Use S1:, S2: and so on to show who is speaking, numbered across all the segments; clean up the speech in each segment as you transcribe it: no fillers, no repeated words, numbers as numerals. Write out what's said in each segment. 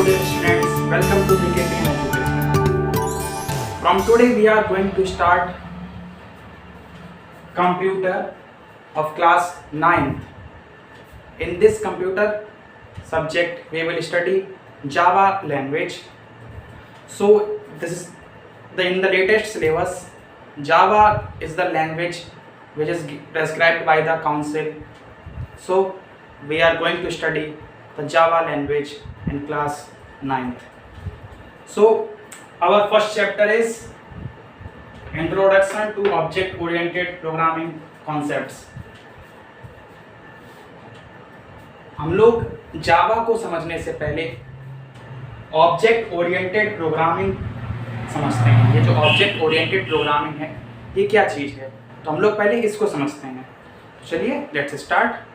S1: dear students, welcome to BKT Education. From today we are going to start computer of class 9th. In this computer subject we will study Java language. So this is in the latest syllabus. Java is the language which is prescribed by the council. So we are going to study the Java language in class 9th. So our first chapter is Introduction to Object Oriented Programming Concepts. हम लोग जावा को समझने से पहले object oriented programming समझते हैं। ये जो ऑब्जेक्ट ओरिएंटेड प्रोग्रामिंग है ये क्या चीज़ है, तो हम लोग पहले इसको समझते हैं। चलिए लेट्स स्टार्ट।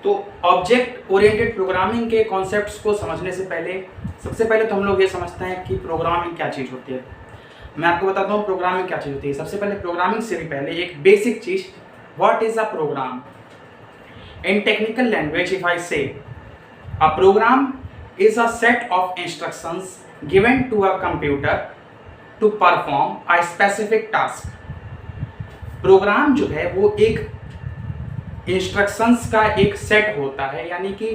S1: तो ऑब्जेक्ट ओरिएंटेड प्रोग्रामिंग के कॉन्सेप्ट्स को समझने से पहले सबसे पहले तो हम लोग ये समझते हैं कि प्रोग्रामिंग क्या चीज़ होती है। मैं आपको बताता हूँ प्रोग्रामिंग क्या चीज़ होती है। सबसे पहले प्रोग्रामिंग से भी पहले एक बेसिक चीज़, what is a program. In technical language if I say a program is a set of instructions given to a computer to perform a specific task. Program जो है वो एक इंस्ट्रक्शंस का एक सेट होता है, यानी कि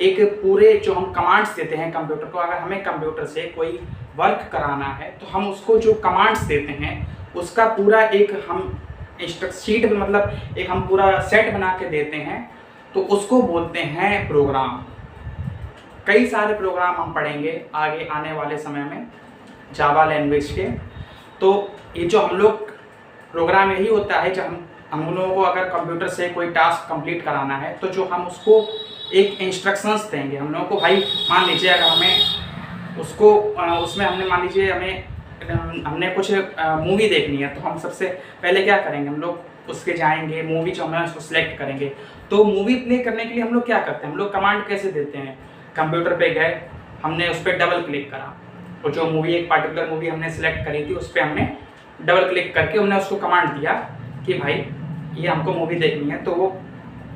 S1: एक पूरे जो हम कमांड्स देते हैं कंप्यूटर को। अगर हमें कंप्यूटर से कोई वर्क कराना है तो हम उसको जो कमांड्स देते हैं उसका पूरा एक हम शीट मतलब एक हम पूरा सेट बना के देते हैं, तो उसको बोलते हैं प्रोग्राम। कई सारे प्रोग्राम हम पढ़ेंगे आगे आने वाले समय में जावा लैंग्वेज के। तो ये जो हम लोग प्रोग्राम यही होता है जब हम लोगों को अगर कंप्यूटर से कोई टास्क कंप्लीट कराना है तो जो हम उसको एक इंस्ट्रक्शंस देंगे हम लोगों को। भाई मान लीजिए अगर हमें उसको उसमें हमने कुछ मूवी देखनी है तो हम सबसे पहले क्या करेंगे, हम लोग उसके जाएंगे, मूवी जो हमें उसको सिलेक्ट करेंगे। तो मूवी प्ले करने के लिए हम लोग क्या करते हैं, हम लोग कमांड कैसे देते हैं, कंप्यूटर पे गए, हमने उस पर डबल क्लिक करा और जो मूवी एक पार्टिकुलर मूवी हमने सेलेक्ट करी थी उस पर हमने डबल क्लिक करके हमने उसको कमांड दिया कि भाई ये हमको मूवी देखनी है, तो वो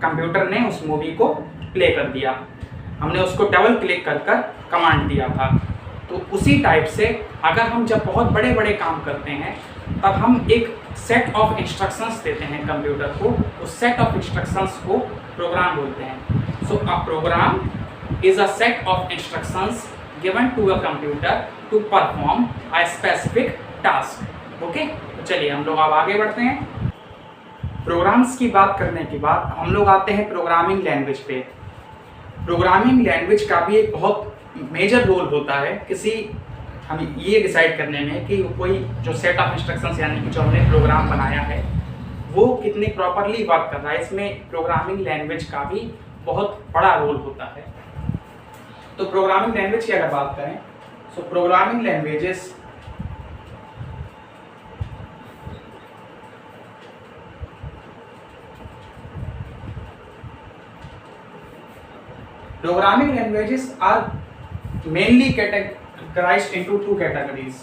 S1: कंप्यूटर ने उस मूवी को प्ले कर दिया। हमने उसको डबल क्लिक कर कर कमांड दिया था। तो उसी टाइप से अगर हम जब बहुत बड़े बड़े काम करते हैं तब हम एक सेट ऑफ इंस्ट्रक्शंस देते हैं कंप्यूटर को, उस सेट ऑफ इंस्ट्रक्शंस को प्रोग्राम बोलते हैं। So a program is a set of instructions given to a computer to perform a specific task. Okay, चलिए हम लोग अब आगे बढ़ते हैं। प्रोग्राम्स की बात करने के बाद हम लोग आते हैं प्रोग्रामिंग लैंग्वेज पे। प्रोग्रामिंग लैंग्वेज का भी एक बहुत मेजर रोल होता है किसी हम ये डिसाइड करने में कि कोई जो सेट ऑफ इंस्ट्रक्शंस यानी कि जो हमने प्रोग्राम बनाया है वो कितने प्रॉपरली वर्क कर रहा है। इसमें प्रोग्रामिंग लैंग्वेज का भी बहुत बड़ा रोल होता है। तो प्रोग्रामिंग लैंग्वेज की अगर बात करें सो programming languages Programming languages are mainly categorized into two categories.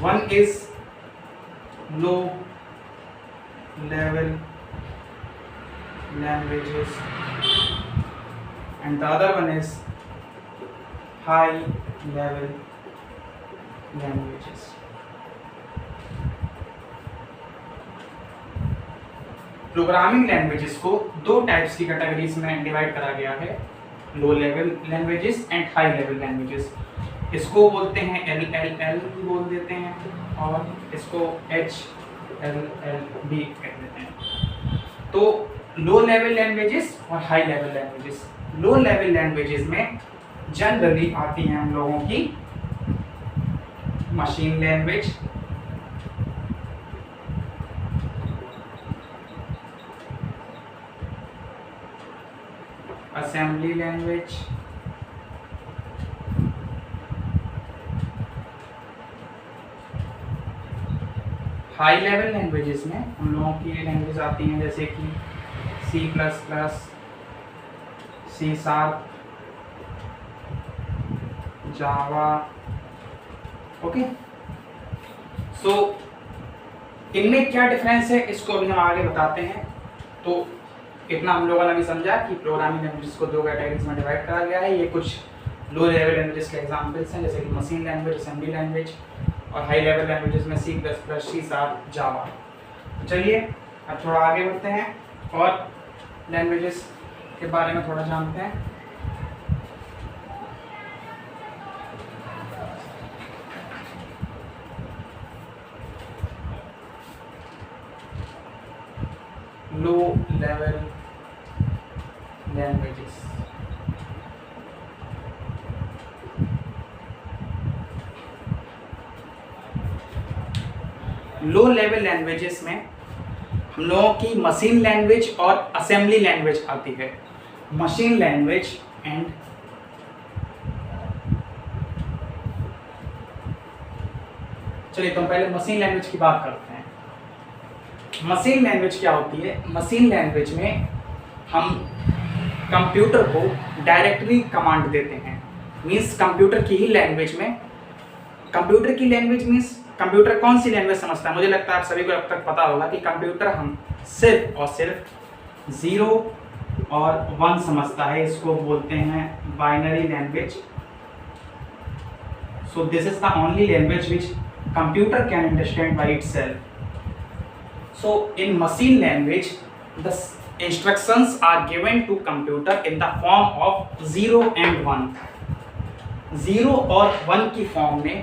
S1: One is low level languages and the other one is high level languages. Programming languages को दो टाइप्स की कैटेगरीज में डिवाइड करा गया है, लो level languages and high level languages. इसको बोलते हैं LLL बोल देते हैं और इसको HLL भी कह देते हैं। तो लो लेवल लैंग्वेजेस और हाई लेवल लैंग्वेजेस। लो लेवल लैंग्वेजेस में जनरली आती हैं हम लोगों की machine language, assembly language, high level languages में हम लोगों की लैंग्वेज आती हैं जैसे कि C++, C#, जावा, ओके, सो इनमें क्या डिफरेंस है इसको अभी हम आगे बताते हैं। तो इतना हम लोगों ने अभी समझा कि प्रोग्रामिंग लैंग्वेजेस को 2 कैटेगरीज में डिवाइड करा गया है। ये कुछ लो लेवल लैंग्वेजेस के एग्जांपल्स हैं, जैसे कि मशीन लैंग्वेज, असेंबली लैंग्वेज, और हाई लेवल लैंग्वेजेस में C plus plus, C sharp, Java. चलिए अब थोड़ा आगे बढ़ते हैं और लैंग्वेजेस के बारे में थोड़ा जानते हैं। लो लेवल लैंग्वेजेस, लो लेवल लैंग्वेजेस में हम लोगों की मशीन लैंग्वेज और असेंबली लैंग्वेज आती है। मशीन लैंग्वेज एंड चलिए तो हम पहले मशीन लैंग्वेज की बात करते हैं। मशीन लैंग्वेज क्या होती है? मशीन लैंग्वेज में हम कंप्यूटर को डायरेक्टली कमांड देते हैं। मीन्स कंप्यूटर की ही लैंग्वेज में, कंप्यूटर की लैंग्वेज मीन्स कंप्यूटर कौन सी लैंग्वेज समझता है? मुझे लगता है आप सभी को अब तक पता होगा कि कंप्यूटर हम सिर्फ और सिर्फ 0 और 1 समझता है। इसको बोलते हैं binary language. So this is the only language which computer can understand by itself. So in machine language the instructions are given to computer in the form of 0 and 1। 0 और 1 की फॉर्म में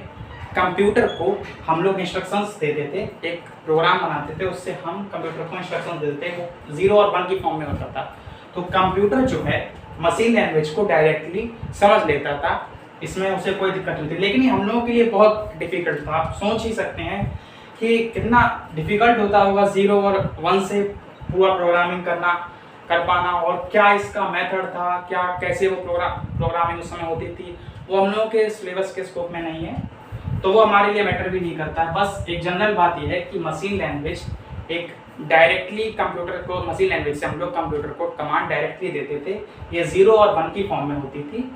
S1: कंप्यूटर को हम लोग instructions देते थे, एक programme बनाते थे, उससे हम कंप्यूटर को इंस्ट्रक्शंस देते थे, वो 0 और 1 की फॉर्म में होता था। तो कंप्यूटर जो है मशीन लैंग्वेज को डायरेक्टली समझ लेता था, इसमें उसे कोई दिक्कत नहीं थी। लेकिन ये हम लोगों के लिए बहुत डिफिकल्ट था। आप सोच ही सकते हैं कि कितना डिफिकल्ट होता होगा 0 और 1 से पूरा प्रोग्रामिंग कर पाना, और क्या इसका मेथड था, क्या कैसे वो प्रोग्रामिंग उस समय होती थी, वो हम लोगों के सिलेबस के स्कोप में नहीं है, तो वो हमारे लिए मैटर भी नहीं करता है। बस एक जनरल बात यह है कि मशीन लैंग्वेज एक डायरेक्टली कंप्यूटर को, मशीन लैंग्वेज से हम लोग कंप्यूटर को कमांड डायरेक्टली देते थे, ये 0 और 1 की फॉर्म में होती थी।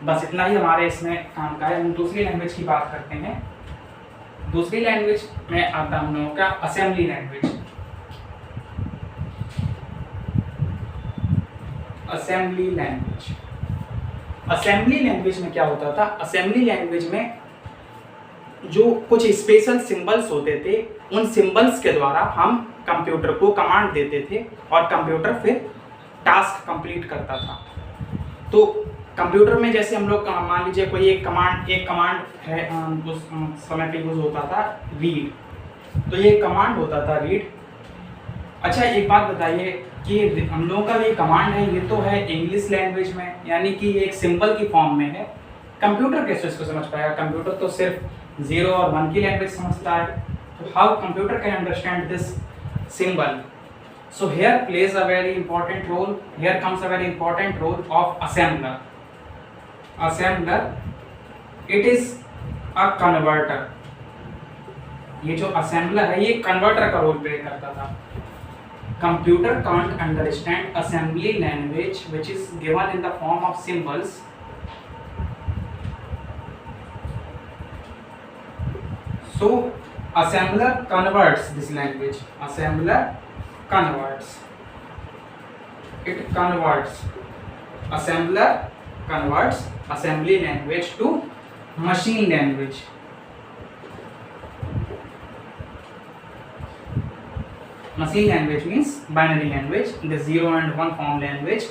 S1: बस इतना ही हमारे इसमें काम का है। हम दूसरी लैंग्वेज की बात करते हैं। दूसरी लैंग्वेज में आता हम लोगों का assembly language. Assembly language, assembly language में क्या होता था? असेंबली लैंग्वेज में जो कुछ स्पेशल सिंबल्स होते थे, उन सिंबल्स के द्वारा हम कंप्यूटर को कमांड देते थे और कंप्यूटर फिर टास्क कंप्लीट करता था। तो कंप्यूटर में जैसे हम लोग मान लीजिए कोई एक कमांड है, उस समय पे यूज होता था रीड, तो ये कमांड होता था रीड। अच्छा एक बात बताइए कि हम लोगों का ये कमांड है, ये तो है इंग्लिश लैंग्वेज में, यानी कि एक सिंबल की फॉर्म में है। कंप्यूटर कैसे इसको समझ पाएगा? कंप्यूटर तो सिर्फ 0 और 1 की लैंग्वेज समझता है, तो how computer can understand this symbol? So here plays a very important role, here comes a very important role of assembler. Assembler, it is a converter. ये जो असेंबलर है ये कन्वर्टर का रोल प्ले करता था। Computer can't understand assembly language which is given in the form of symbols. So assembler converts this language. Assembler converts. It converts. Assembler converts assembly language to machine language. Machine language means binary language, the 0 and 1 form language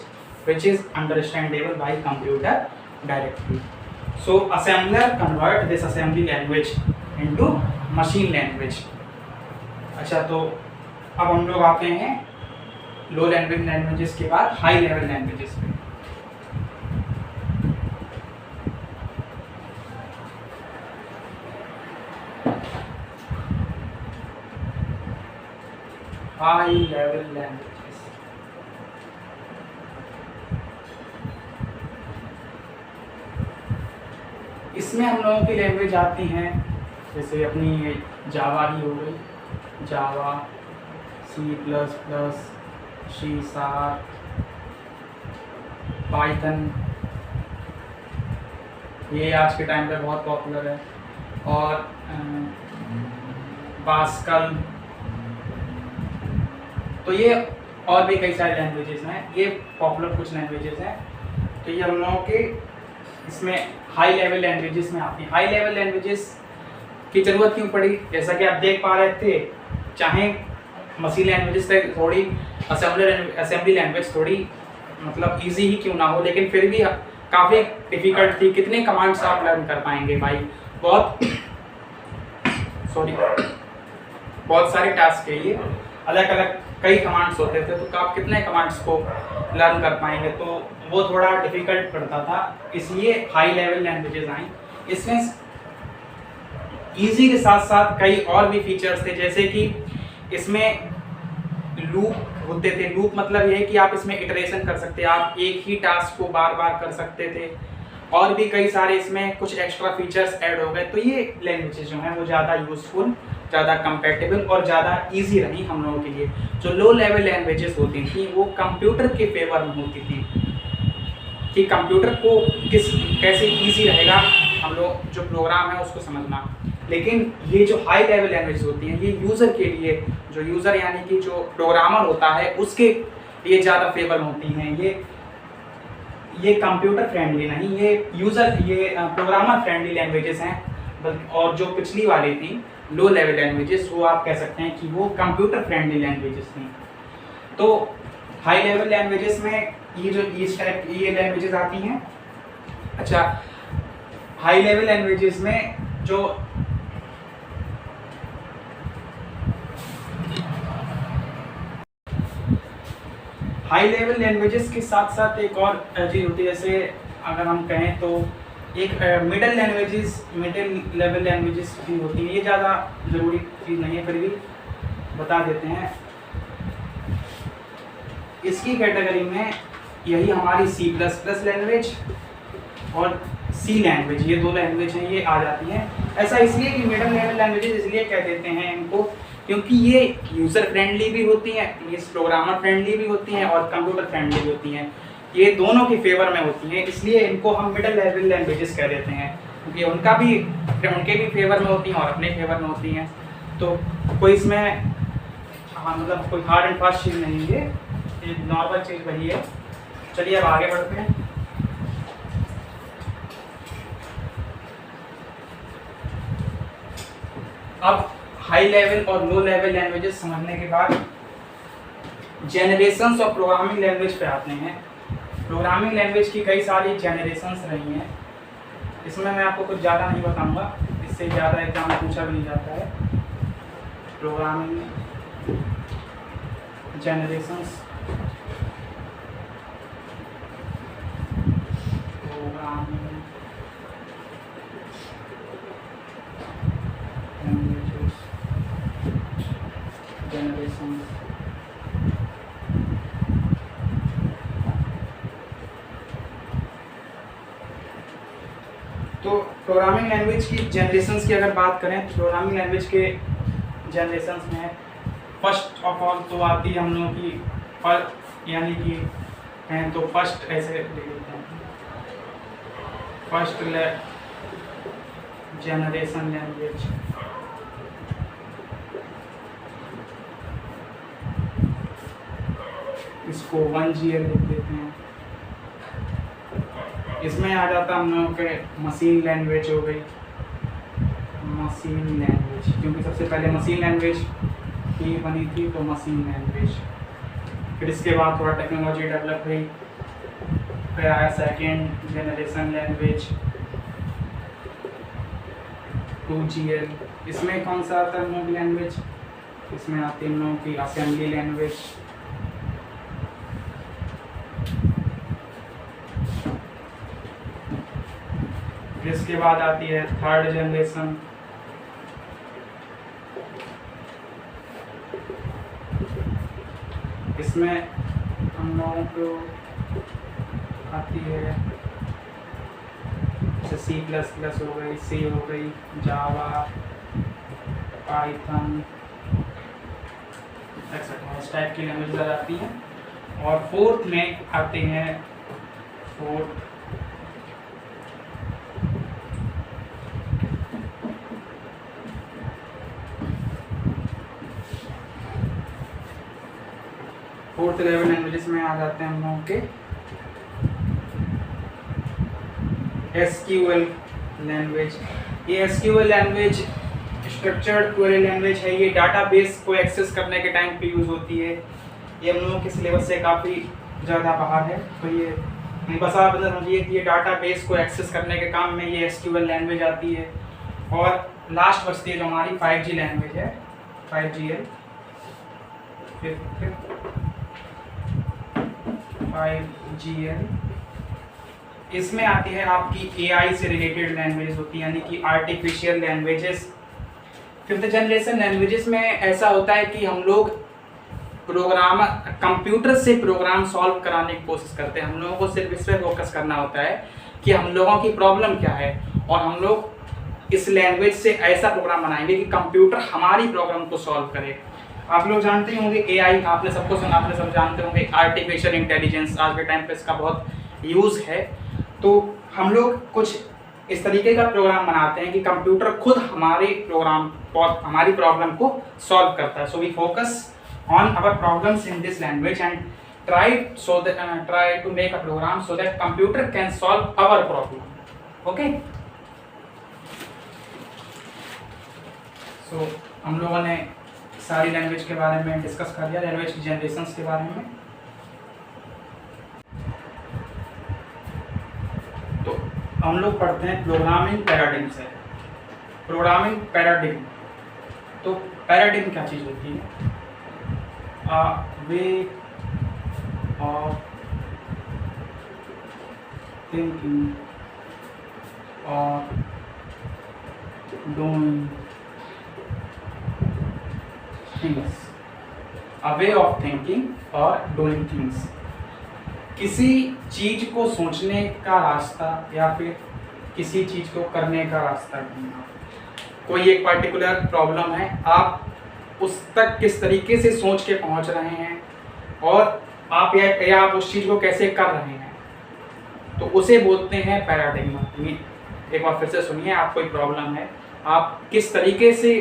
S1: which is understandable by computer directly. So assembler convert this assembly language into machine language. अच्छा तो अब हम लोग आते हैं लो language languages के बाद high level languages पे। हाई लेवल लैंग्वेजेस, इसमें हम लोगों की लैंग्वेज आती हैं जैसे अपनी जावा ही हो गई, Java, C plus plus, C sharp, Python, ये आज के टाइम पे बहुत पॉपुलर है। और पास्कल। तो ये और भी कई सारे लैंग्वेजेस हैं, ये पॉपुलर कुछ लैंग्वेजेस हैं। तो ये हम लोगों के इसमें हाई लेवल लैंग्वेजेस में आती है। हाई लेवल लैंग्वेजेस की ज़रूरत क्यों पड़ी? जैसा कि आप देख पा रहे थे, चाहे मशीन लैंग्वेजेस से थोड़ी असेंबली लैंग्वेज थोड़ी मतलब इजी ही क्यों ना हो, लेकिन फिर भी काफ़ी डिफ़िकल्ट थी। कितने कमांड्स आप लर्न कर पाएंगे भाई? बहुत सारे टास्क के लिए अलग अलग कई कमांड्स होते थे, तो आप कितने कमांड्स को लर्न कर पाएंगे? तो वो थोड़ा डिफ़िकल्ट पड़ता था, इसलिए हाई लेवल लैंग्वेजेस आई। इसमें ईजी के साथ साथ कई और भी फीचर्स थे, जैसे कि इसमें लूप होते थे। लूप मतलब ये है कि आप इसमें इटरेशन कर सकते हैं, आप एक ही टास्क को बार बार कर सकते थे। और भी कई सारे इसमें कुछ एक्स्ट्रा फीचर्स ऐड हो गए। तो ये लैंग्वेजेस जो हैं वो ज़्यादा यूज़फुल, ज़्यादा कंपैटिबल और ज़्यादा इजी रही हम लोगों के लिए। जो लो लेवल लैंग्वेजेस होती थी वो कंप्यूटर के फेवर में होती थी कि कंप्यूटर को कैसे इजी रहेगा हम लोग जो प्रोग्राम है उसको समझना। लेकिन ये जो हाई लेवल लैंग्वेज होती हैं ये यूज़र के लिए, जो यूज़र यानी कि जो प्रोग्रामर होता है उसके लिए ज़्यादा फेवर होती हैं। ये कंप्यूटर फ्रेंडली नहीं, ये प्रोग्रामर फ्रेंडली लैंग्वेजेस हैं। और जो पिछली वाली थी लो लेवल लैंग्वेजेस, वो आप कह सकते हैं कि वो कंप्यूटर फ्रेंडली लैंग्वेजेस थी। तो हाई लेवल लैंग्वेजेस में इस टाइप ये लैंग्वेजेस आती हैं। अच्छा, हाई लेवल लैंग्वेजेस में जो हाई लेवल लैंग्वेजेस के साथ साथ एक और चीज़ होती है, जैसे अगर हम कहें तो एक मिडिल लेवल लैंग्वेजेस भी होती है। ये ज़्यादा ज़रूरी चीज़ नहीं है, फिर भी बता देते हैं। इसकी कैटेगरी में यही हमारी C++ लैंग्वेज और C लैंग्वेज, ये दो लैंग्वेज हैं, ये आ जाती हैं। ऐसा इसलिए कि मिडिल लेवल लैंग्वेजेस इसलिए कह देते हैं इनको क्योंकि ये यूज़र फ्रेंडली भी होती हैं, ये प्रोग्रामर फ्रेंडली भी होती हैं और कंप्यूटर फ्रेंडली भी होती हैं। ये दोनों के फेवर में होती हैं, इसलिए इनको हम मिडिल लेवल लैंग्वेजेस कह देते हैं, क्योंकि उनके भी फेवर में होती हैं और अपने फेवर में होती हैं। तो कोई इसमें मतलब कोई हार्ड एंड फास्ट चीज़ नहीं है, ये नॉर्मल चीज़ वही है। चलिए अब आगे बढ़ते हैं। अब हाई लेवल और लो लेवल लैंग्वेजेस समझने के बाद जेनरेशंस ऑफ प्रोग्रामिंग लैंग्वेज पे आते हैं। प्रोग्रामिंग लैंग्वेज की कई सारी जेनरेशंस रही हैं। इसमें मैं आपको कुछ ज़्यादा नहीं बताऊंगा, इससे ज़्यादा एग्जाम में पूछा भी नहीं जाता है। Programming generations, programming languages generations. तो प्रोग्रामिंग लैंग्वेज की जनरेशंस की अगर बात करें तो प्रोग्रामिंग लैंग्वेज के जनरेशंस में फर्स्ट ऑफ ऑल तो आती है हम लोगों की यानी कि हैं तो फर्स्ट ऐसे ले लेते हैं, फर्स्ट जनरेशन लैंग्वेज। इसको 1GL लिख देते हैं। इसमें आ जाता हम लोगों के मशीन लैंग्वेज हो गई, मशीन लैंग्वेज, क्योंकि सबसे पहले मशीन लैंग्वेज ही बनी थी तो मशीन लैंग्वेज। फिर इसके बाद थोड़ा टेक्नोलॉजी डेवलप हुई, फिर आया सेकेंड जनरेशन लैंग्वेज 2GL। इसमें कौन सा आता है हम लोग की लैंग्वेज? इसमें आती है हम लोगों की असेंबली लैंग्वेज। इसके बाद आती है थर्ड जनरेशन, इसमें हम लोगों को आती है जैसे C++ हो गई, C हो गई, जावा, पाइथन एक्सेट्रा, इस टाइप की लैंग्वेज आती हैं। और फोर्थ में आते हैं फोर्थ लेवल लैंग्वेजेस में आ जाते हैं हम लोगों के SQL लैंग्वेज। ये SQL language structured query language है। ये डाटाबेस को एक्सेस करने के टाइम पे यूज़ होती है। ये हम लोगों के सिलेबस से काफ़ी ज़्यादा बाहर है, तो ये बस आप समझिए कि ये डाटाबेस को एक्सेस करने के काम में ये SQL लैंग्वेज आती है। और लास्ट बचती है जो हमारी 5G लैंग्वेज है, 5GL। 5GL इसमें आती है आपकी AI से रिलेटेड लैंग्वेजेस होती है, यानी कि artificial languages. 5th generation languages में ऐसा होता है कि हम लोग कंप्यूटर से प्रोग्राम सॉल्व कराने की कोशिश करते हैं। हम लोगों को सिर्फ इस पर फोकस करना होता है कि हम लोगों की प्रॉब्लम क्या है, और हम लोग इस लैंग्वेज से ऐसा प्रोग्राम बनाएंगे कि कंप्यूटर हमारी प्रॉब्लम को सॉल्व करे। आप लोग जानते होंगे AI, आपने सबको सुना, आपने सब जानते होंगे आर्टिफिशियल इंटेलिजेंस आज के टाइम पे इसका बहुत यूज़ है। तो हम लोग कुछ इस तरीके का प्रोग्राम बनाते हैं कि कंप्यूटर खुद हमारी प्रॉब्लम को सॉल्व करता है। So we focus on our problems in this language and try to make a program so that computer can solve our problem. Okay, so हम लोगों ने सारी लैंग्वेज के बारे में डिस्कस कर लिया, लैंग्वेज की जनरेशंस के बारे में। तो हम लोग पढ़ते हैं प्रोग्रामिंग पैराडिग्म से। प्रोग्रामिंग पैराडिग्म, तो पैराडिग्म क्या चीज़ होती है? A way of thinking or doing things. A way of thinking or doing things. किसी चीज को सोचने का रास्ता या फिर किसी चीज को करने का रास्ता ढूंढना। कोई एक पर्टिकुलर प्रॉब्लम है, आप उस तक किस तरीके से सोच के पहुंच रहे हैं और आप या आप उस चीज़ को कैसे कर रहे हैं, तो उसे बोलते हैं पैराडिग्म। एक बार फिर से सुनिए, आप कोई प्रॉब्लम है, आप किस तरीके से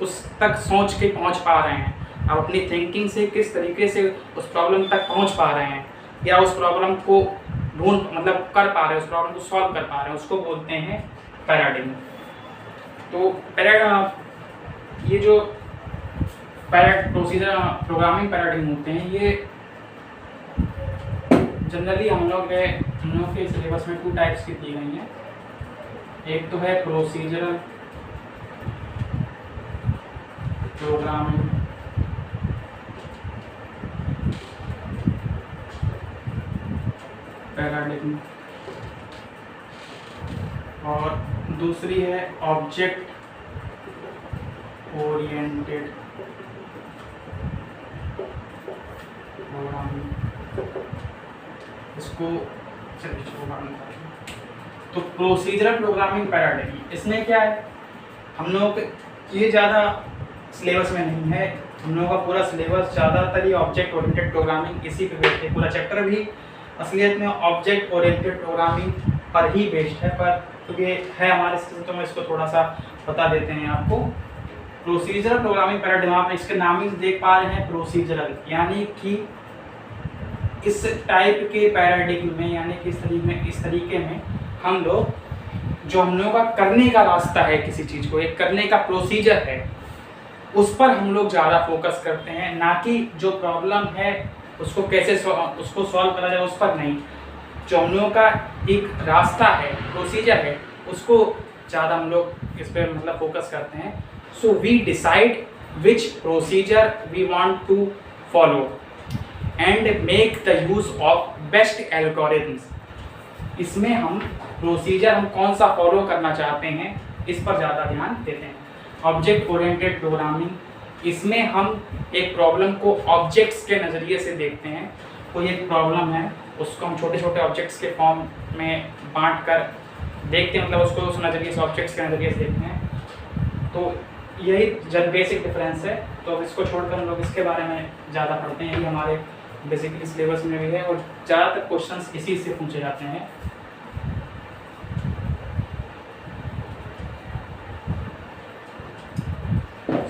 S1: उस तक सोच के पहुंच पा रहे हैं, आप अपनी थिंकिंग से किस तरीके से उस प्रॉब्लम तक पहुंच पा रहे हैं, या उस प्रॉब्लम को कर पा रहे हैं, उस प्रॉब्लम को सॉल्व कर पा रहे हैं, उसको बोलते हैं पैराडिग्म। तो ये जो प्रोसीजर प्रोग्रामिंग पैराडिग्म होते हैं, ये जनरली हम लोग के सिलेबस में 2 टाइप्स की दी गई हैं। एक तो है प्रोसीजरल प्रोग्रामिंग पैराडिग्म, और दूसरी है ऑब्जेक्ट ओरिएंटेड प्रोग्रामिंग। इसको तो प्रोसीजरल प्रोग्रामिंग पैराडिग्म, इसमें क्या है, हम लोग ये ज़्यादा सिलेबस में नहीं है। हम लोगों का पूरा सिलेबस ज़्यादातर ये ऑब्जेक्ट ओरिएंटेड प्रोग्रामिंग इसी पे बेस्ड है। पूरा चैप्टर भी असलियत में ऑब्जेक्ट ओरिएंटेड प्रोग्रामिंग पर ही बेस्ड है, पर क्योंकि है हमारे सिस्टम तो मैं इसको थोड़ा सा बता देते हैं आपको। प्रोसीजरल प्रोग्रामिंग पैराडिग्म, आप इसके नाम ही देख पा रहे हैं प्रोसीजरल, यानी कि इस टाइप के पैराडिग्म में, यानी कि इस तरीके में हम लोग जो हम लोगों का करने का रास्ता है, किसी चीज़ को एक करने का प्रोसीजर है, उस पर हम लोग ज़्यादा फोकस करते हैं, ना कि जो प्रॉब्लम है उसको कैसे उसको सॉल्व करा जाए उस पर नहीं। जो हम लोगों का एक रास्ता है, प्रोसीजर है, उसको ज़्यादा हम लोग इस पर फोकस करते हैं। So we decide which procedure we want to follow and make the use of best algorithms. इसमें हम प्रोसीजर हम कौन सा फॉलो करना चाहते हैं, इस पर ज़्यादा ध्यान देते हैं। ऑब्जेक्ट ओरिएंटेड प्रोग्रामिंग, इसमें हम एक प्रॉब्लम को ऑब्जेक्ट्स के नज़रिए से देखते हैं। कोई एक प्रॉब्लम है, उसको हम छोटे छोटे ऑब्जेक्ट्स के फॉर्म में बांट कर देखते हैं, उसको उस नज़रिए से, ऑब्जेक्ट्स के नज़रिए से देखते हैं। तो यही बेसिक डिफरेंस है। तो इसको छोड़कर हम लोग इसके बारे में ज़्यादा पढ़ते हैं। यही हमारे बेसिकली सिलेबस में भी है और ज़्यादातर क्वेश्चंस इसी से पूछे जाते हैं।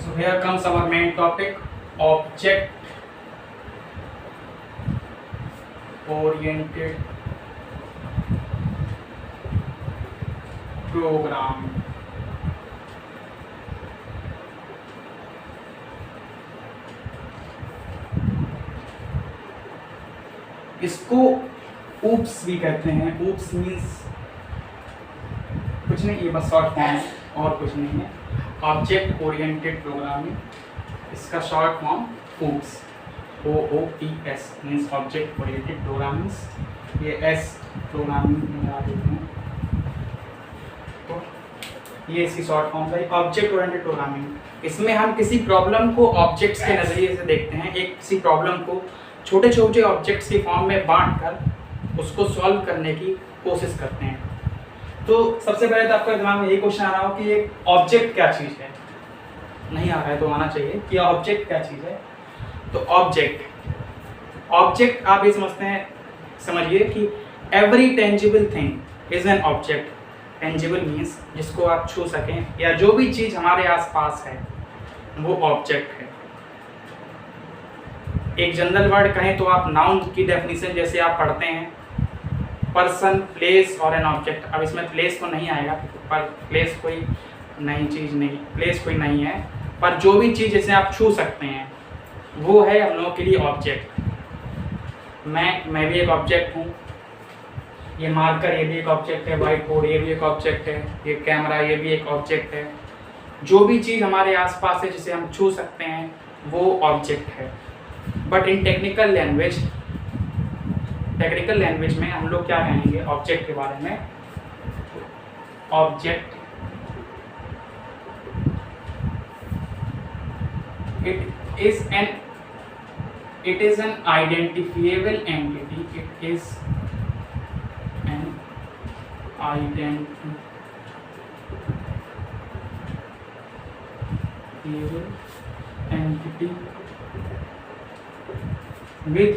S1: So here comes our main topic, object oriented program. इसको ऊप्स भी कहते हैं। ऊप्स मीन्स कुछ नहीं, ये बस शॉर्ट फॉर्म है और कुछ नहीं है। ऑब्जेक्ट ओरिएंटेड प्रोग्रामिंग, इसका short form oops, OOPS means object oriented programming. ये S प्रोग्रामिंग में लगा देते हैं, तो ये इसकी शॉर्ट फॉर्म है ऑब्जेक्ट ओरिएंटेड प्रोग्रामिंग। इसमें हम किसी प्रॉब्लम को ऑब्जेक्ट्स के नज़रिए से देखते हैं। एक किसी प्रॉब्लम को छोटे छोटे ऑब्जेक्ट्स के फॉर्म में बांटकर उसको सॉल्व करने की कोशिश करते हैं। तो सबसे पहले तो आपके दिमाग में यही क्वेश्चन आ रहा हो कि एक ऑब्जेक्ट क्या चीज़ है। नहीं आ रहा है तो आना चाहिए कि ऑब्जेक्ट क्या चीज़ है। तो ऑब्जेक्ट आप ये समझते हैं, समझिए कि every tangible thing is an object. Tangible means जिसको आप छू सकें, या जो भी चीज़ हमारे आसपास है वो ऑब्जेक्ट है। एक जनरल वर्ड कहें तो आप नाउन की डेफिनेशन जैसे आप पढ़ते हैं, पर्सन, प्लेस और एन ऑब्जेक्ट। अब इसमें प्लेस तो नहीं आएगा, पर प्लेस कोई नई चीज़ नहीं, प्लेस कोई नहीं है, पर जो भी चीज़ जिसे आप छू सकते हैं वो है हम लोगों के लिए ऑब्जेक्ट। मैं भी एक ऑब्जेक्ट हूँ। ये मार्कर ये भी एक ऑब्जेक्ट है, व्हाइट बोर्ड ये भी एक ऑब्जेक्ट है, ये कैमरा ये भी एक ऑब्जेक्ट है। जो भी चीज़ हमारे आसपास है जिसे हम छू सकते हैं वो ऑब्जेक्ट है। बट इन टेक्निकल लैंग्वेज में हम लोग क्या कहेंगे ऑब्जेक्ट के बारे में? Object it is an identifiable entity. It is an identifiable entity with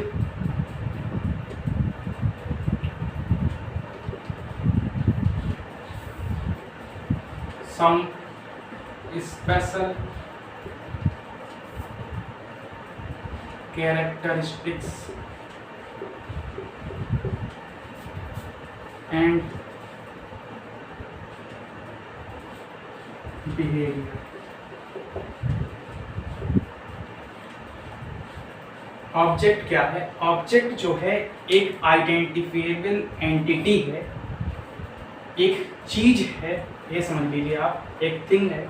S1: some special characteristics and behavior. Object क्या है? ऑब्जेक्ट जो है एक आइडेंटिफिएबल एंटिटी है, एक चीज है, ये समझ लीजिए आप, एक थिंग है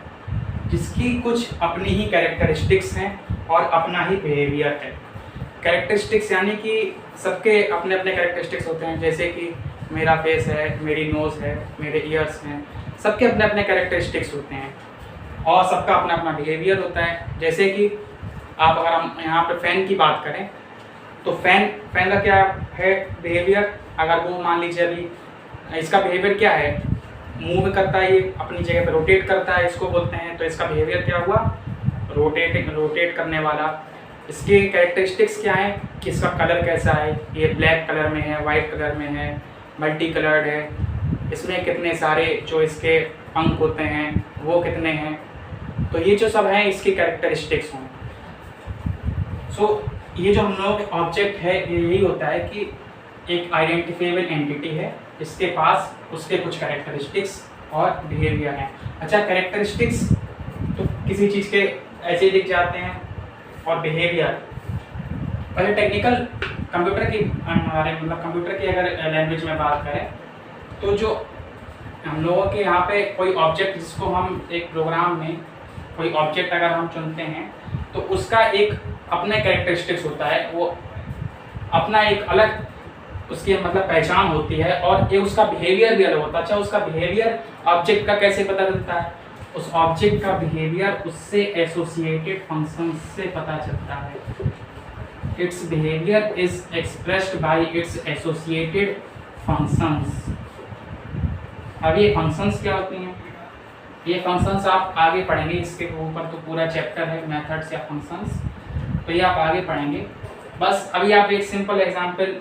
S1: जिसकी कुछ अपनी ही कैरेक्टरिस्टिक्स हैं और अपना ही बिहेवियर है। कैरेक्टरिस्टिक्स यानी कि सबके अपने अपने कैरेक्टरिस्टिक्स होते हैं, जैसे कि मेरा फेस है, मेरी नोज़ है, मेरे ईयर्स हैं, सबके अपने अपने कैरेक्टरिस्टिक्स होते हैं और सबका अपना अपना बिहेवियर होता है। जैसे कि आप अगर हम यहाँ पे फ़ैन की बात करें तो फ़ैन का क्या है बिहेवियर? अगर वो मान लीजिए अभी इसका बिहेवियर क्या है, मूव करता है, ये अपनी जगह पे रोटेट करता है, इसको बोलते हैं, तो इसका बिहेवियर क्या हुआ? रोटेट करने वाला। इसके कैरेक्टरिस्टिक्स क्या है कि इसका कलर कैसा है, ये ब्लैक कलर में है, वाइट कलर में है, मल्टी कलर्ड है, इसमें कितने सारे जो इसके अंक होते हैं वो कितने हैं, तो ये जो सब हैं इसकी कैरेक्टरिस्टिक्स हों। सो ये जो हम लोग ऑब्जेक्ट है ये यही होता है कि एक आइडेंटिफाइबल एंटिटी है, इसके पास उसके कुछ कैरेक्टरिस्टिक्स और बिहेवियर हैं। अच्छा, कैरेक्टरिस्टिक्स तो किसी चीज़ के ऐसे दिख जाते हैं और बिहेवियर, पहले टेक्निकल कंप्यूटर की हमारे मतलब कंप्यूटर की अगर लैंग्वेज में बात करें तो जो हम लोगों के यहाँ पे कोई ऑब्जेक्ट जिसको हम एक प्रोग्राम में कोई ऑब्जेक्ट अगर हम चुनते हैं तो उसका एक अपने कैरेक्टरिस्टिक्स होता है, वो अपना एक अलग उसकी मतलब पहचान होती है और ये उसका बिहेवियर भी अलग होता है। अच्छा, उसका बिहेवियर ऑब्जेक्ट का कैसे पता चलता है? उस ऑब्जेक्ट का बिहेवियर उससे एसोसिएटेड फंक्शन से पता चलता है। It's behaviour is expressed by it's associated functions. अब ये फंक्शंस क्या होती हैं? ये फंक्शंस आप आगे पढ़ेंगे, इसके ऊपर तो पूरा चैप्टर है मेथड्स या फंक्शंस, तो ये आप आगे पढ़ेंगे। बस अभी आप एक सिंपल एग्जांपल,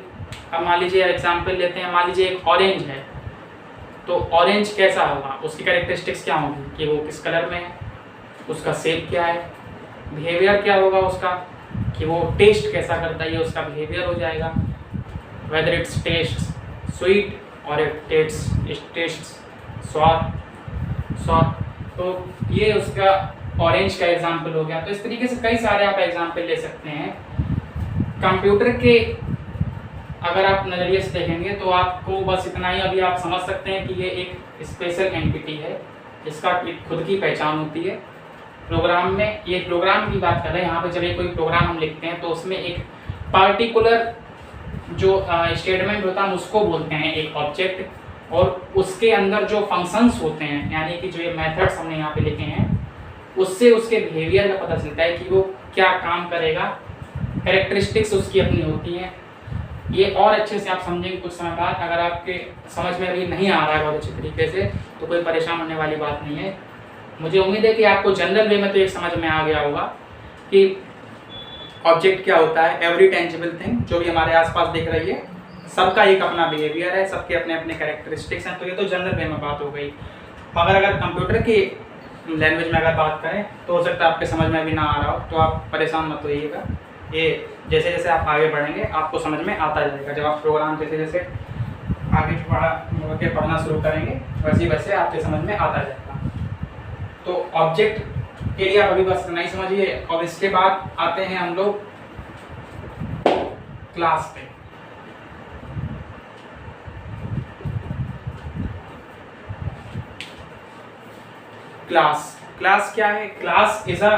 S1: अब मान लीजिए एग्जांपल लेते हैं, मान लीजिए एक ऑरेंज है, तो ऑरेंज कैसा होगा, उसकी कैरेक्टरिस्टिक्स क्या होंगी कि वो किस कलर में है, उसका शेप क्या है, बिहेवियर क्या होगा उसका कि वो टेस्ट कैसा करता है, ये उसका बिहेवियर हो जाएगा। whether it tastes sweet or it tastes sour. तो ये उसका ऑरेंज का एग्जाम्पल हो गया। तो इस तरीके से कई सारे आप एग्जाम्पल ले सकते हैं। कंप्यूटर के अगर आप नज़रिए से देखेंगे तो आपको बस इतना ही अभी आप समझ सकते हैं कि ये एक स्पेशल एंटिटी है जिसका एक खुद की पहचान होती है। प्रोग्राम में, ये प्रोग्राम की बात कर रहे हैं यहाँ पे, चलिए कोई प्रोग्राम हम लिखते हैं तो उसमें एक पार्टिकुलर जो स्टेटमेंट होता है उसको बोलते हैं एक ऑब्जेक्ट, और उसके अंदर जो फंक्शंस होते हैं यानी कि जो ये मेथड्स हमने यहाँ पे लिखे हैं उससे उसके बिहेवियर का पता चलता है कि वो क्या काम करेगा, कैरेक्टरिस्टिक्स उसकी अपनी होती हैं। ये और अच्छे से आप समझेंगे कुछ समय बाद। अगर आपके समझ में अभी नहीं आ रहा है बहुत अच्छे तरीके से तो कोई परेशान होने वाली बात नहीं है। मुझे उम्मीद है कि आपको जनरल वे में तो एक समझ में आ गया होगा कि ऑब्जेक्ट क्या होता है। एवरी टेंजिबल थिंग जो भी हमारे आसपास दिख रही है सबका एक अपना बिहेवियर है, सबके अपने अपने कैरेक्टरिस्टिक्स हैं। तो ये तो जनरल वे में बात हो गई। अगर कंप्यूटर की लैंग्वेज में अगर बात करें तो हो सकता है आपके समझ में अभी ना आ रहा हो, तो आप परेशान मत होइएगा। ये जैसे जैसे आप आगे बढ़ेंगे आपको समझ में आता जाएगा। जब आप प्रोग्राम जैसे जैसे आगे पढ़ना शुरू करेंगे वैसे वैसे आपके समझ में आता जाएगा। तो ऑब्जेक्ट के लिए आप अभी बस नहीं समझिए, और इसके बाद आते हैं हम लोग क्लास पे। क्लास क्या है? Class is a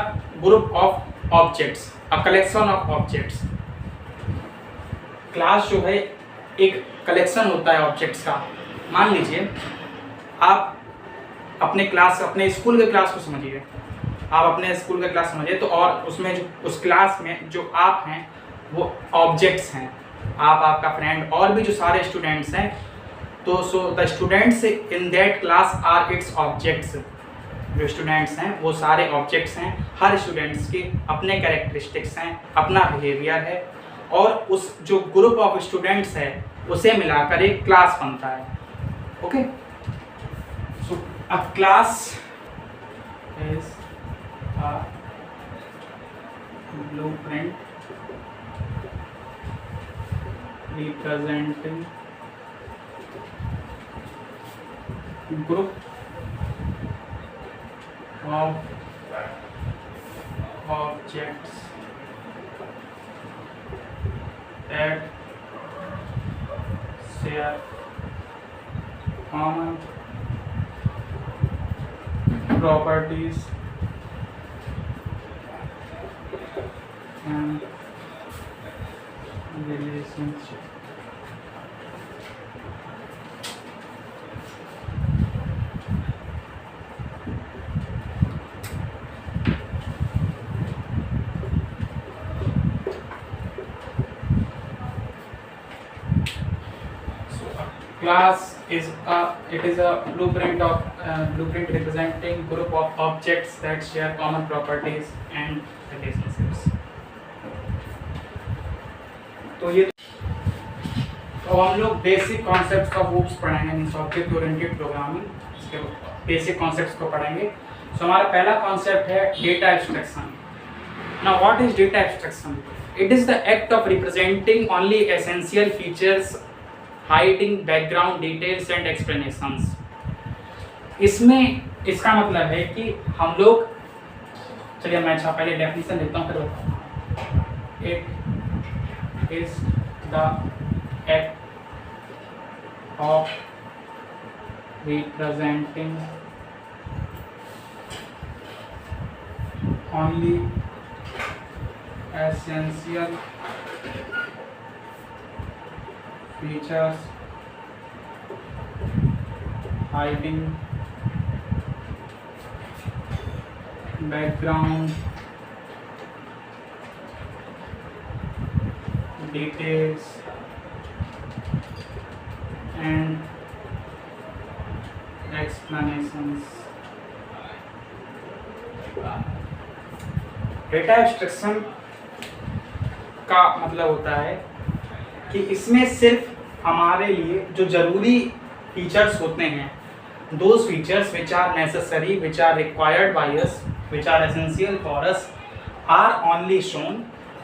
S1: group of objects, a collection of objects. Class जो है एक कलेक्शन होता है ऑब्जेक्ट्स का। मान लीजिए आप अपने स्कूल के क्लास को समझिए, आप अपने स्कूल के क्लास समझिए तो, और उसमें जो उस क्लास में जो आप हैं वो ऑब्जेक्ट्स हैं। आप, आपका फ्रेंड और भी जो सारे स्टूडेंट्स हैं, तो so the students in that class are its objects. जो स्टूडेंट्स हैं वो सारे ऑब्जेक्ट्स हैं। हर स्टूडेंट्स के अपने कैरेक्टरिस्टिक्स हैं, अपना बिहेवियर है, और उस जो ग्रुप ऑफ स्टूडेंट्स है उसे मिलाकर एक क्लास बनता है। Okay, so a class is a blueprint representing group of objects that share common properties and relationships. Class is a blueprint representing group of objects that share common properties and relationships. तो ये तो हम लोग basic concepts of OOPS पढ़ेंगे, means object oriented programming. इसके basic concepts को पढ़ेंगे। सो हमारा पहला कॉन्सेप्ट है data abstraction. Now what is data abstraction? It is the act of representing only essential features, hiding background details and explanations. इसमें इसका मतलब है कि हम लोग, चलिए मैं अच्छा पहले डेफिनेशन देता हूँ फिर बताता हूँ। It is the act of representing only essential features, hiding background details and explanations। Data abstraction का मतलब होता है कि इसमें सिर्फ हमारे लिए जो जरूरी फीचर्स होते हैं, those features which are necessary, which are required by us, which are essential for us, are only shown,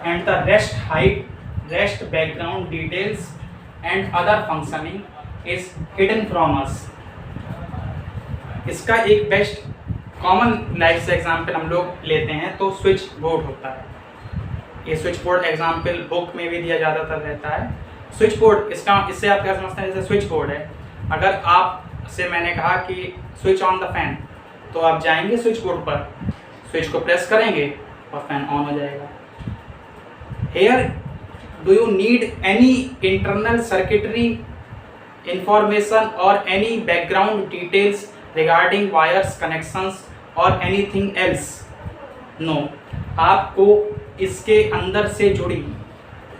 S1: and the rest background details and other functioning is hidden from us। इसका एक best common life से example हम लोग लेते हैं तो switch board होता है। ये स्विच बोर्ड एग्जाम्पल बुक में भी दिया ज़्यादातर रहता है। स्विच बोर्ड इससे आप क्या समझते हैं, जैसे स्विच बोर्ड है, अगर आप से मैंने कहा कि स्विच ऑन द फैन, तो आप जाएंगे स्विच बोर्ड पर, स्विच को प्रेस करेंगे और फैन ऑन हो जाएगा। Here do you need any internal circuitry information और any background details regarding wires connections और एनीथिंग एल्स? नो, आपको इसके अंदर से जुड़ी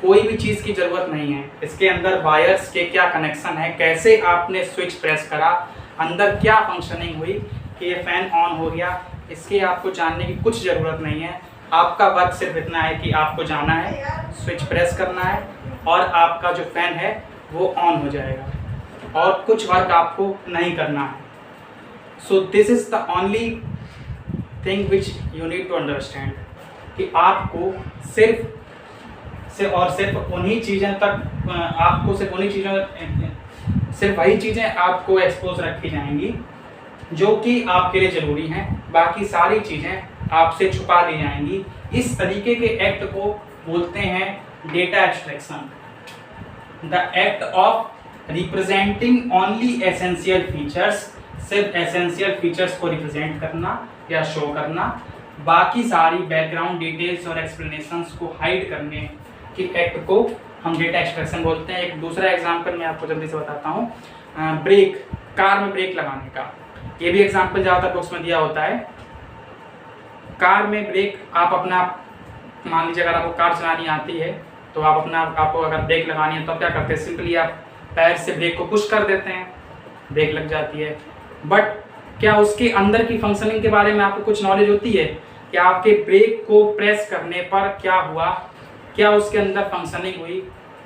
S1: कोई भी चीज़ की ज़रूरत नहीं है। इसके अंदर वायर्स के क्या कनेक्शन है, कैसे आपने स्विच प्रेस करा, अंदर क्या फंक्शनिंग हुई कि ये फ़ैन ऑन हो गया, इसके आपको जानने की कुछ ज़रूरत नहीं है। आपका वर्क सिर्फ इतना है कि आपको जाना है, स्विच प्रेस करना है और आपका जो फ़ैन है वो ऑन हो जाएगा और कुछ वर्क आपको नहीं करना है। So this is the only thing which you need to understand कि आपको सिर्फ उन्हीं चीज़ें तक आपको सिर्फ वही चीज़ें आपको एक्सपोज रखी जाएंगी जो कि आपके लिए ज़रूरी हैं, बाकी सारी चीज़ें आपसे छुपा ली जाएंगी। इस तरीके के एक्ट को बोलते हैं data abstraction. The act of representing only essential features, सिर्फ एसेंशियल फीचर्स को रिप्रेजेंट करना या शो करना, बाकी सारी बैकग्राउंड डिटेल्स और एक्सप्लेनेशंस को हाइड करने की एक्ट को हम डेटा एक्सट्रैक्शन बोलते हैं। एक दूसरा एग्जांपल मैं आपको जल्दी से बताता हूँ, ब्रेक, कार में ब्रेक लगाने का। ये भी एग्जांपल ज़्यादातर बुक्स में दिया होता है। कार में ब्रेक आप अपना, मान लीजिए अगर आपको कार चलानी आती है तो आपको अगर ब्रेक लगानी है तो आप क्या करते हैं, सिंपली आप पैर से ब्रेक को पुश कर देते हैं, ब्रेक लग जाती है। बट क्या उसके अंदर की फंक्शनिंग के बारे में आपको कुछ नॉलेज होती है कि आपके ब्रेक को प्रेस करने पर क्या हुआ, क्या उसके अंदर फंक्शनिंग हुई,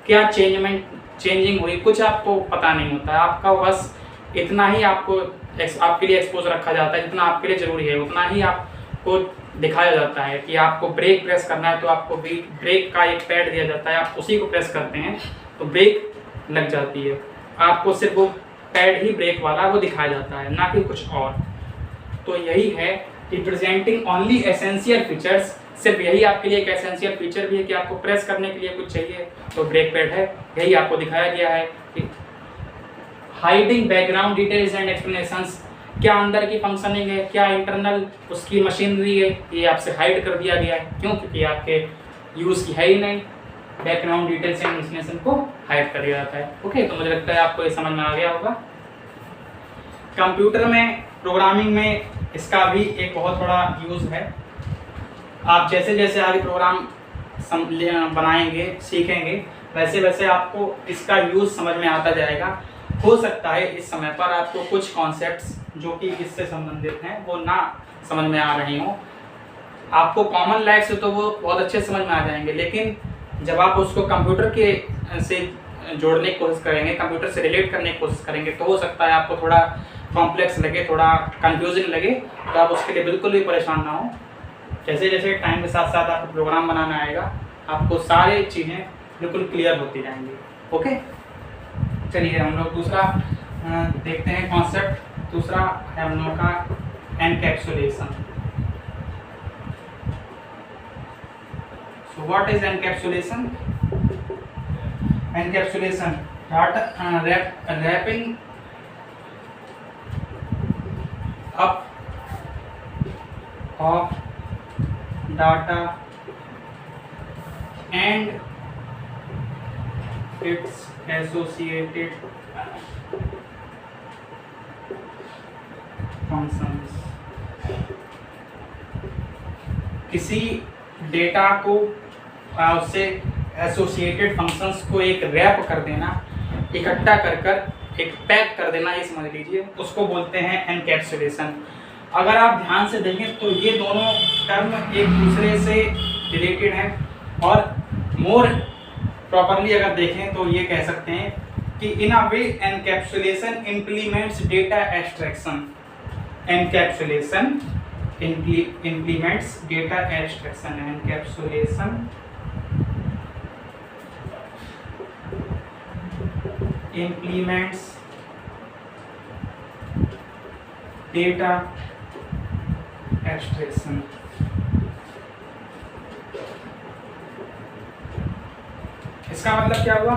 S1: क्या चेंजिंग हुई, कुछ आपको पता नहीं होता है। आपका बस इतना ही आपके लिए एक्सपोज रखा जाता है, जितना आपके लिए ज़रूरी है उतना ही आपको दिखाया जाता है कि आपको ब्रेक प्रेस करना है तो आपको ब्रेक का एक पैड दिया जाता है, आप उसी को प्रेस करते हैं तो ब्रेक लग जाती है। आपको सिर्फ वो पैड ही ब्रेक वाला वो दिखाया जाता है, ना कि कुछ और। तो यही है रिप्रेजेंटिंग ओनली एसेंशियल फीचर्स। सिर्फ यही आपके लिए एक एसेंशियल फीचर भी है कि आपको प्रेस करने के लिए कुछ चाहिए तो ब्रेक पैड है, यही आपको दिखाया गया है। Hiding background details and explanations, क्या अंदर की फंक्शनिंग है, क्या इंटरनल उसकी मशीनरी है, ये आपसे हाइड कर दिया गया है। क्यों? क्योंकि आपके यूज़ की है ही नहीं। बैकग्राउंड डिटेल्स एंड एक्सप्लेनेशन को हाइड कर दिया जाता है। ओके, तो मुझे लगता है आपको ये समझ में आ गया होगा। कंप्यूटर में प्रोग्रामिंग में इसका भी एक बहुत बड़ा यूज़ है। आप जैसे जैसे आगे प्रोग्राम बनाएंगे, सीखेंगे, वैसे वैसे आपको इसका यूज़ समझ में आता जाएगा। हो सकता है इस समय पर आपको कुछ कॉन्सेप्ट्स जो कि इससे संबंधित हैं वो ना समझ में आ रही हों। आपको कॉमन लाइफ से तो वो बहुत अच्छे समझ में आ जाएंगे, लेकिन जब आप उसको कंप्यूटर के से जोड़ने की कोशिश करेंगे, कंप्यूटर से रिलेट करने की कोशिश करेंगे, तो हो सकता है आपको थोड़ा कॉम्प्लेक्स लगे, थोड़ा कंफ्यूजिंग लगे। तो आप उसके लिए बिल्कुल भी परेशान ना हो। जैसे जैसे टाइम के साथ साथ आपको प्रोग्राम बनाना आएगा, आपको सारी चीज़ें बिल्कुल क्लियर होती जाएंगी। ओके, चलिए हम लोग दूसरा देखते हैं कॉन्सेप्ट। दूसरा है हम लोगों का encapsulation. So what is encapsulation? Encapsulation, wrapping up of data and its associated functions। किसी डेटा को उससे एसोसिएटेड फंक्शंस को एक रैप कर देना, इकट्ठा कर एक पैक कर देना, ये समझ लीजिए, उसको बोलते हैं एनकैप्सुलेशन। अगर आप ध्यान से देखें तो ये दोनों टर्म एक दूसरे से रिलेटेड हैं और मोर प्रॉपरली अगर देखें तो ये कह सकते हैं कि in a way encapsulation implements data abstraction. Encapsulation implements data abstraction। encapsulation implements data abstraction। इसका मतलब क्या हुआ?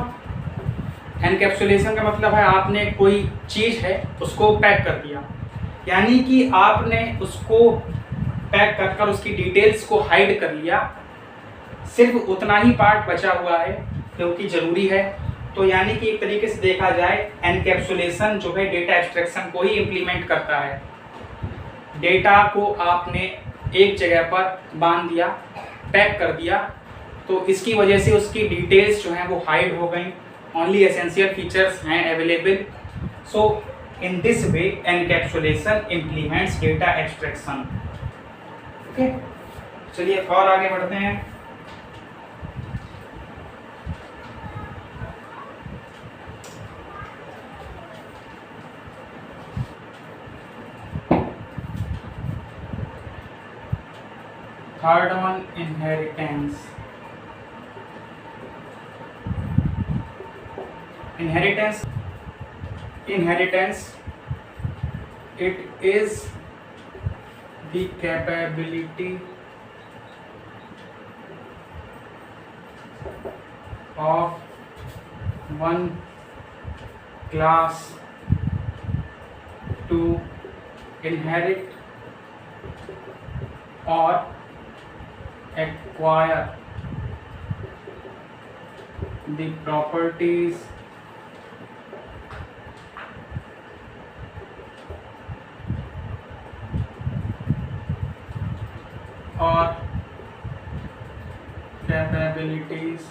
S1: एनकैप्सुलेशन का मतलब है आपने कोई चीज़ है उसको पैक कर दिया, यानी कि आपने उसको पैक कर कर उसकी डिटेल्स को हाइड कर लिया, सिर्फ उतना ही पार्ट बचा हुआ है क्योंकि ज़रूरी है। तो यानी कि एक तरीके से देखा जाए एनकैप्सुलेशन जो है डेटा एब्स्ट्रैक्शन को ही इम्प्लीमेंट करता है। डेटा को आपने एक जगह पर बांध दिया, पैक कर दिया, तो इसकी वजह से उसकी डिटेल्स जो हैं वो हाइड हो गई, ओनली एसेंशियल फीचर्स हैं available. So in this way encapsulation implements data abstraction. Okay, चलिए और आगे बढ़ते हैं। Third one, inheritance. Inheritance, it is the capability of one class to inherit or acquire the properties or capabilities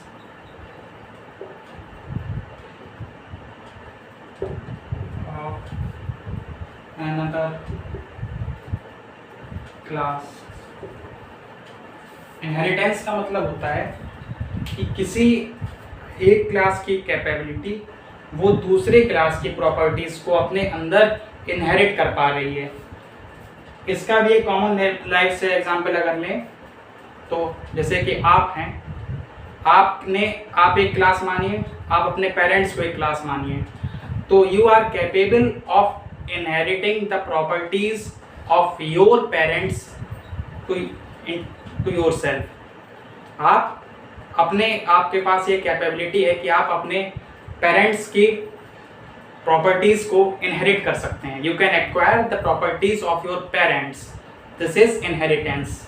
S1: of another class। Inheritance का मतलब होता है कि किसी एक क्लास की कैपेबिलिटी वो दूसरे क्लास की प्रॉपर्टीज को अपने अंदर इनहेरिट कर पा रही है। इसका भी एक कॉमन लाइफ से एग्जांपल अगर लें तो जैसे कि आप हैं, आप एक क्लास मानिए, आप अपने पेरेंट्स को एक क्लास मानिए, तो you are capable of inheriting the properties of your parents to yourself. आपके पास ये कैपेबिलिटी है कि आप अपने पेरेंट्स की प्रॉपर्टीज को इनहेरिट कर सकते हैं। You can acquire the properties of your parents, this is inheritance.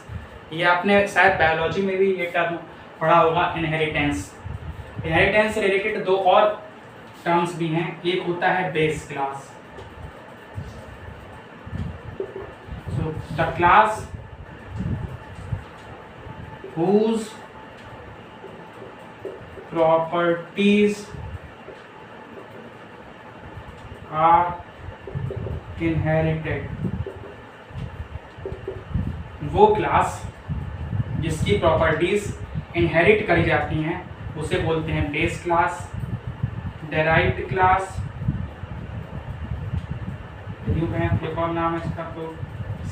S1: ये आपने शायद बायोलॉजी में भी ये टर्म पढ़ा होगा, इनहेरिटेंस। इनहेरिटेंस से रिलेटेड दो और टर्म्स भी हैं, एक होता है base class. So the class whose properties are inherited, वो क्लास जिसकी प्रॉपर्टीज इनहेरिट करी जाती हैं उसे बोलते हैं बेस क्लास, डेराइव्ड क्लास, यूं कहें एक और नाम है इसका तो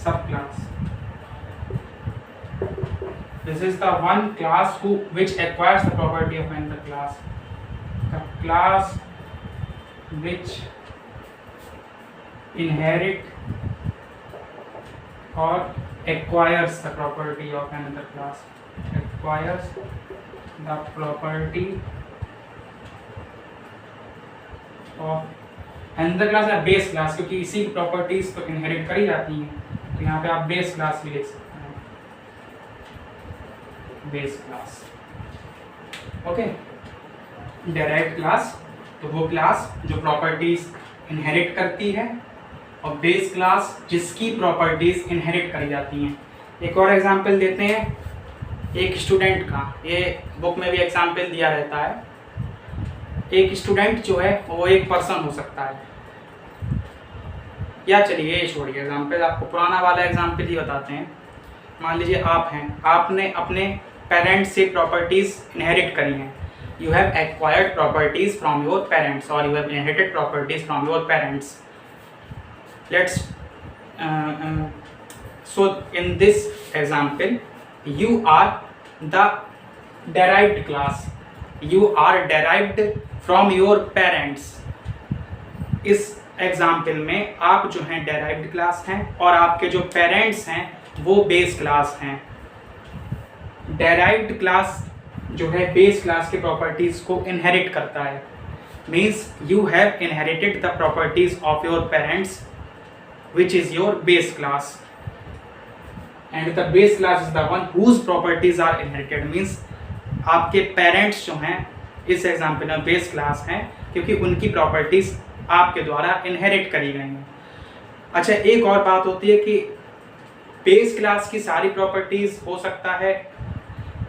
S1: सब class. This is the one class which acquires the property of another class. The class which inherit or acquires the property of another class. Acquires the property of another class या base class, क्योंकि इसी properties तो inherit करी जाती हैं, तो यहाँ पे आप बेस क्लास भी लिख सकते हैं, base class. Okay, derived class तो वो क्लास जो प्रॉपर्टीज इनहेरिट करती है, और बेस क्लास जिसकी प्रॉपर्टीज इनहेरिट करी जाती हैं। एक और एग्जांपल देते हैं एक स्टूडेंट का, ये बुक में भी एग्जांपल दिया रहता है। एक स्टूडेंट जो है वो एक पर्सन हो सकता है, या चलिए ये छोड़िए एग्जांपल, आपको पुराना वाला एग्जांपल ही बताते हैं। मान लीजिए आप हैं, आपने अपने पेरेंट्स से प्रॉपर्टीज इनहेरिट करी हैं। You have acquired properties from your parents और you have inherited properties from your parents. Let's so in this example you are the derived class, you are derived from your parents, इस example में आप जो हैं derived class हैं और आपके जो पेरेंट्स हैं वो बेस क्लास हैं। डेराइव्ड क्लास जो है बेस क्लास के प्रॉपर्टीज को इनहेरिट करता है, means you have inherited the properties of your parents which is your base class, and the base class is the one whose properties are inherited, means आपके parents जो हैं इस example में base class हैं क्योंकि उनकी प्रॉपर्टीज आपके द्वारा इनहेरिट करी गई हैं। अच्छा, एक और बात होती है कि बेस क्लास की सारी प्रॉपर्टीज हो सकता है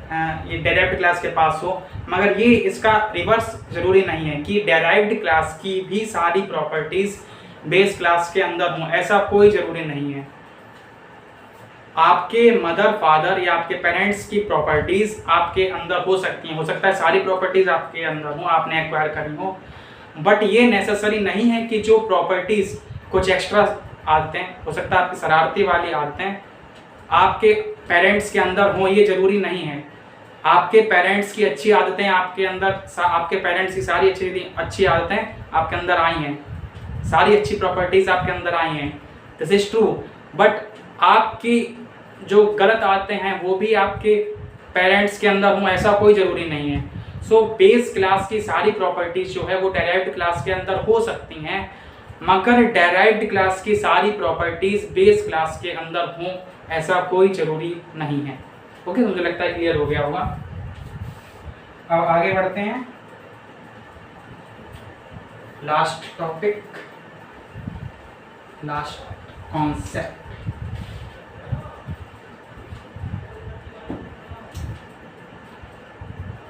S1: ये डेराइव्ड क्लास के पास हो, मगर ये इसका रिवर्स जरूरी नहीं है कि डेराइव्ड क्लास की भी सारी प्रॉपर्टीज बेस क्लास के अंदर हों, ऐसा कोई जरूरी नहीं है। आपके मदर फादर या आपके पेरेंट्स की प्रॉपर्टीज आपके अंदर हो सकती हैं, हो सकता है सारी प्रॉपर्टीज आपके अंदर हो, आपने एक्वायर करी हो, बट ये नेसेसरी नहीं है कि जो प्रॉपर्टीज कुछ एक्स्ट्रा आदतें, हो सकता है आपकी शरारती वाली आदतें आपके पेरेंट्स के अंदर हों, ये जरूरी नहीं है। आपके पेरेंट्स की अच्छी आदतें आपके अंदर, आपके पेरेंट्स की सारी अच्छी आदतें आपके अंदर आई हैं, सारी अच्छी प्रॉपर्टीज आपके अंदर आई हैं, दिस इज ट्रू, बट आपकी जो गलत आदतें हैं वो भी आपके पेरेंट्स के अंदर हों, ऐसा कोई ज़रूरी नहीं है। सो बेस क्लास की सारी प्रॉपर्टीज जो है वो डेराइव्ड क्लास के अंदर हो सकती हैं, मगर डेराइव्ड क्लास की सारी प्रॉपर्टीज बेस क्लास के अंदर हों, ऐसा कोई ज़रूरी नहीं है। ओके, मुझे लगता है क्लियर हो गया होगा। अब आगे बढ़ते हैं, last topic, last concept,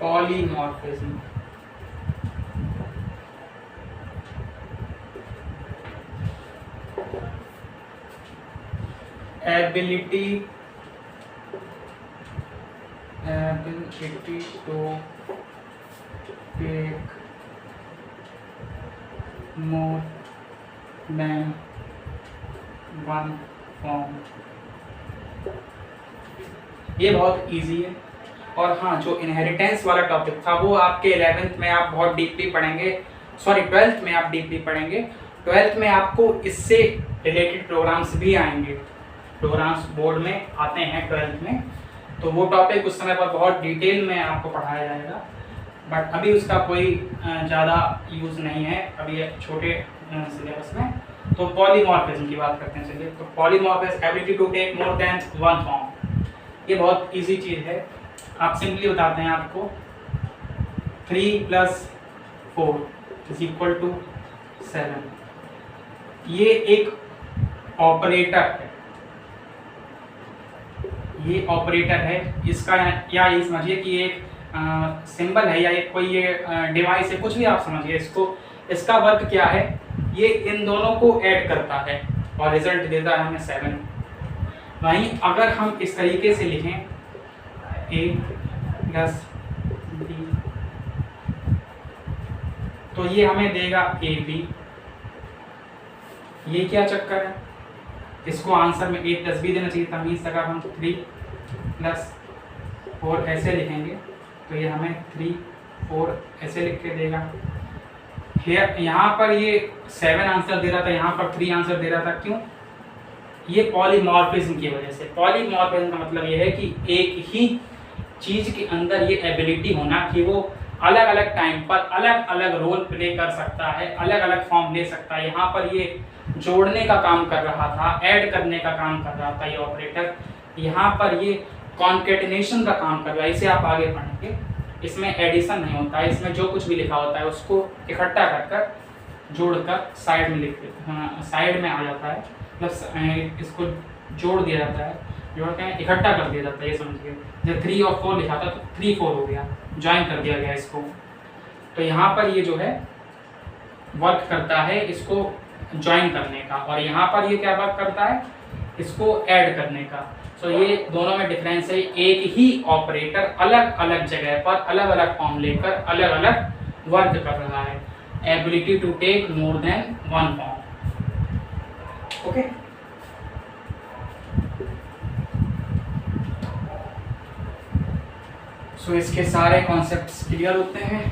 S1: polymorphism. Ability to take more than one form। ये बहुत इजी है, और हाँ, जो इनहेरिटेंस वाला टॉपिक था वो आपके 11th में आप बहुत डीपली पढ़ेंगे, सॉरी 12th में आप डीपली पढ़ेंगे। 12th में आपको इससे रिलेटेड प्रोग्राम्स भी आएंगे, प्रोग्राम्स बोर्ड में आते हैं 12th में, तो वो टॉपिक उस समय पर बहुत डिटेल में आपको पढ़ाया जाएगा, बट अभी उसका कोई ज़्यादा यूज़ नहीं है अभी छोटे सिलेबस में। तो पॉलीमॉर्फिज्म की बात करते हैं, चलिए। तो polymorphism, ability to take more than one form, ये बहुत इजी चीज़ है। आप सिंपली बताते हैं आपको 3 + 4 = 7, ये एक ऑपरेटर है, ये ऑपरेटर है, इसका या ये समझिए कि एक सिंबल है या एक कोई ये डिवाइस है, कुछ भी आप समझिए इसको। इसका वर्क क्या है, ये इन दोनों को ऐड करता है और रिजल्ट देता है हमें 7। वहीं अगर हम इस तरीके से लिखें A + B, तो ये हमें देगा AB। ये क्या चक्कर है, इसको आंसर में A + B देना चाहिए था, मीन्स अगर हम 3 + 4 ऐसे लिखेंगे तो ये हमें 3 4 ऐसे लिख के देगा। यहाँ पर ये 7 आंसर दे रहा था, यहाँ पर 3 आंसर दे रहा था, क्यों? ये पॉलीमॉर्फिज्म की वजह से। पॉलीमॉर्फिज्म का मतलब ये है कि एक ही चीज़ के अंदर ये एबिलिटी होना कि वो अलग अलग टाइम पर अलग अलग रोल प्ले कर सकता है, अलग अलग फॉर्म ले सकता है। यहाँ पर ये जोड़ने का काम कर रहा था, ऐड करने का काम कर रहा था ये ऑपरेटर, यहाँ पर ये कॉन्केटिनेशन का काम कर रहा है। इसे आप आगे पढ़ेंगे, इसमें एडिशन नहीं होता है, इसमें जो कुछ भी लिखा होता है उसको इकट्ठा कर जोड़कर साइड में लिख देते हैं, साइड में आ जाता है, मतलब इसको जोड़ दिया जाता है, जोड़ के इकट्ठा कर दिया जाता है, ये समझिए। जब 3 और 4 लिखा था तो 3 4 हो गया, ज्वाइन कर दिया गया इसको। तो यहाँ पर ये जो है वर्क करता है इसको ज्वाइन करने का, और यहाँ पर ये क्या वर्क करता है, इसको ऐड करने का। सो ये दोनों में डिफरेंस है, एक ही ऑपरेटर अलग अलग जगह पर अलग अलग फॉर्म लेकर अलग अलग वर्क कर रहा है। Ability to take more than one form. Okay, so इसके सारे कॉन्सेप्ट्स क्लियर होते हैं।